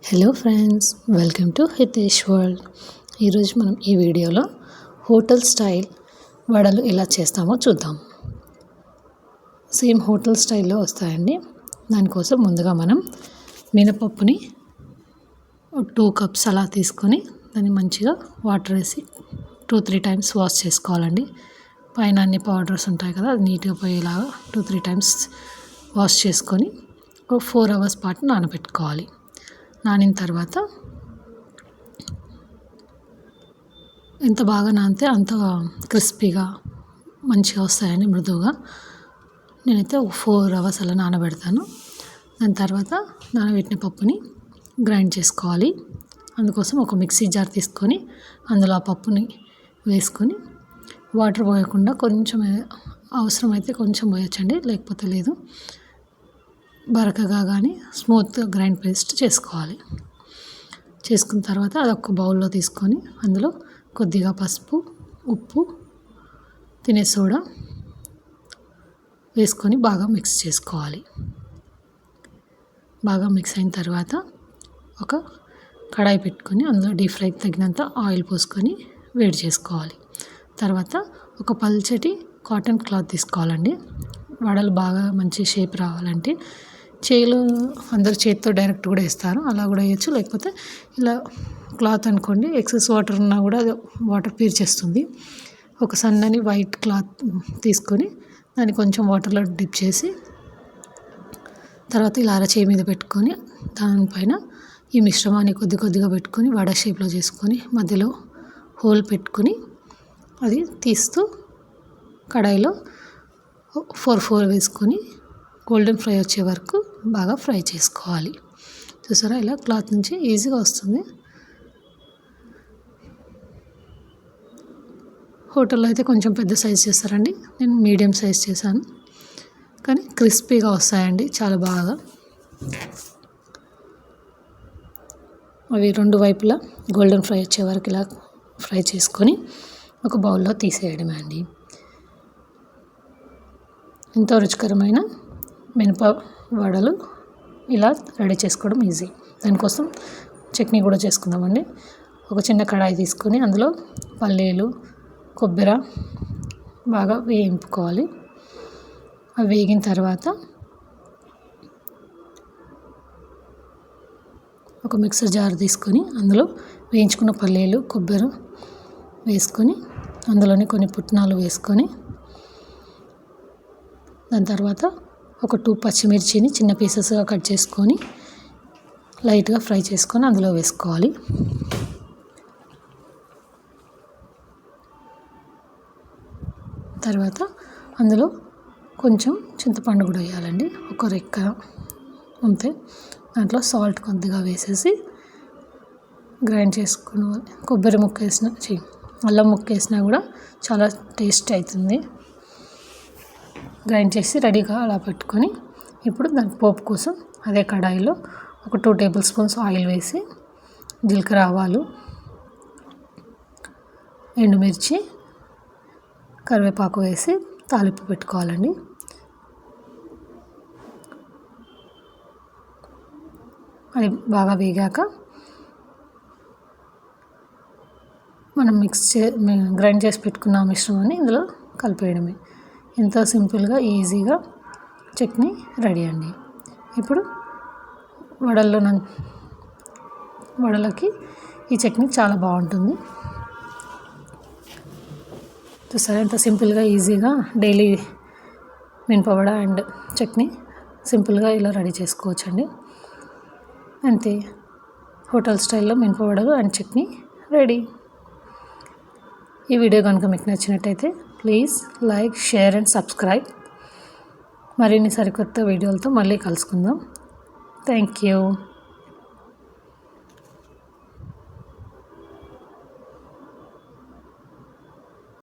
Hello friends, welcome to Hitesh world. ఈరోజు మనం ఈ వీడియోలో హోటల్ స్టైల్ వడలు ఎలా చేస్తామో చూద్దాం. సేమ్ హోటల్ స్టైల్లో వస్తాయండి. దానికోసం ముందుగా మనం మినపప్పుని 2 కప్స్ అలా తీసుకొని దాన్ని మంచిగా వాటర్ వేసి 2-3 టైమ్స్ వాష్ చేసుకోవాలండి. పైన అన్ని పౌడర్స్ ఉంటాయి కదా, అది నీట్గా పోయేలాగా 2-3 టైమ్స్ వాష్ చేసుకొని 4 అవర్స్ పాటు నానబెట్టుకోవాలి. నానిన తర్వాత ఎంత బాగా నానితే అంత క్రిస్పీగా మంచిగా వస్తాయండి, మృదువుగా. నేనైతే 4 అవర్స్ అలా నానబెడతాను. దాని తర్వాత నానబెట్టిన పప్పుని గ్రైండ్ చేసుకోవాలి. అందుకోసం ఒక మిక్సీ జార్ తీసుకొని అందులో ఆ పప్పుని వేసుకొని వాటర్ పోయకుండా కొంచెం అవసరమైతే కొంచెం పోయొచ్చండి, లేకపోతే లేదు. బరకగా కానీ స్మూత్ గ్రైండ్ పేస్ట్ చేసుకోవాలి. చేసుకున్న తర్వాత అదొక బౌల్లో తీసుకొని అందులో కొద్దిగా పసుపు, ఉప్పు, తినే సోడా వేసుకొని బాగా మిక్స్ చేసుకోవాలి. బాగా మిక్స్ అయిన తర్వాత ఒక కడాయి పెట్టుకొని అందులో డీప్ ఫ్రైకి తగినంత ఆయిల్ పోసుకొని వేడి చేసుకోవాలి. తర్వాత ఒక పల్చటి కాటన్ క్లాత్ తీసుకోవాలండి. వడలు బాగా మంచి షేప్ రావాలంటే అందరు చేతితో డైరెక్ట్ కూడా వేస్తారు, అలా కూడా వేయచ్చు. లేకపోతే ఇలా క్లాత్ అనుకోండి, ఎక్సెస్ వాటర్ ఉన్నా కూడా అది వాటర్ పీల్చేస్తుంది. ఒక సన్నని వైట్ క్లాత్ తీసుకొని దాన్ని కొంచెం వాటర్లో డిప్ చేసి తర్వాత ఇలా అరచేయి మీద పెట్టుకొని దానిపైన ఈ మిశ్రమాన్ని కొద్దిగా పెట్టుకొని వడ షేప్లో చేసుకొని మధ్యలో హోల్ పెట్టుకొని అది తీస్తూ కడాయిలో 4 వేసుకొని గోల్డెన్ ఫ్రై వచ్చే వరకు బాగా ఫ్రై చేసుకోవాలి. చూసారా, ఇలా క్లాత్ నుంచి ఈజీగా వస్తుంది. హోటల్లో అయితే కొంచెం పెద్ద సైజ్ చేస్తారండి, నేను మీడియం సైజ్ చేశాను. కానీ క్రిస్పీగా వస్తాయండి చాలా బాగా. అవి 2 వైపులా గోల్డెన్ ఫ్రై వచ్చే వరకు ఇలా ఫ్రై చేసుకొని ఒక బౌల్లో తీసేయడమే అండి. ఎంతో రుచికరమైన మినప వడలు ఇలా రెడీ చేసుకోవడం ఈజీ. దానికోసం చట్నీ కూడా చేసుకుందామండి. ఒక చిన్న కడాయి తీసుకొని అందులో పల్లీలు, కొబ్బరి బాగా వేయించుకోవాలి. అవి వేగిన తర్వాత ఒక మిక్సర్ జార్ తీసుకొని అందులో వేయించుకున్న పల్లీలు, కొబ్బరి వేసుకొని అందులోనే కొన్ని పుట్నాలు వేసుకొని దాని తర్వాత ఒక 2 పచ్చిమిర్చిని చిన్న పీసెస్గా కట్ చేసుకొని లైట్గా ఫ్రై చేసుకొని అందులో వేసుకోవాలి. తర్వాత అందులో కొంచెం చింతపండు కూడా వేయాలండి, ఒక రెక్క అంతే. దాంట్లో సాల్ట్ కొద్దిగా వేసేసి గ్రైండ్ చేసుకోవాలి. కొబ్బరి ముక్క వేసిన అల్లం ముక్క వేసినా కూడా చాలా టేస్ట్ అవుతుంది. గ్రైండ్ చేసి రెడీగా అలా పెట్టుకొని ఇప్పుడు దాని పోపు కోసం అదే కడాయిలో ఒక 2 టేబుల్ స్పూన్స్ ఆయిల్ వేసి జీలకర్ర, ఆవాలు, ఎండుమిర్చి, కరివేపాకు వేసి తాలింపు పెట్టుకోవాలండి. అది బాగా వేగాక మనం గ్రైండ్ చేసి పెట్టుకున్న మిశ్రమాన్ని ఇందులో కలిపేయడమే. ఎంతో సింపుల్గా ఈజీగా చట్నీ రెడీ అండి. ఇప్పుడు వడలకి ఈ చట్నీ చాలా బాగుంటుంది. చూసారా ఎంత సింపుల్గా ఈజీగా డైలీ మినపవడ అండ్ చట్నీ సింపుల్గా ఇలా రెడీ చేసుకోవచ్చండి. అంతే, హోటల్ స్టైల్లో మినపవడలు అండ్ చట్నీ రెడీ. ఈ వీడియో కనుక మీకు నచ్చినట్టయితే please like, share and subscribe. మరిన్ని సరికొత్త వీడియోలతో మళ్ళీ కలుసుకుందాం. Thank you.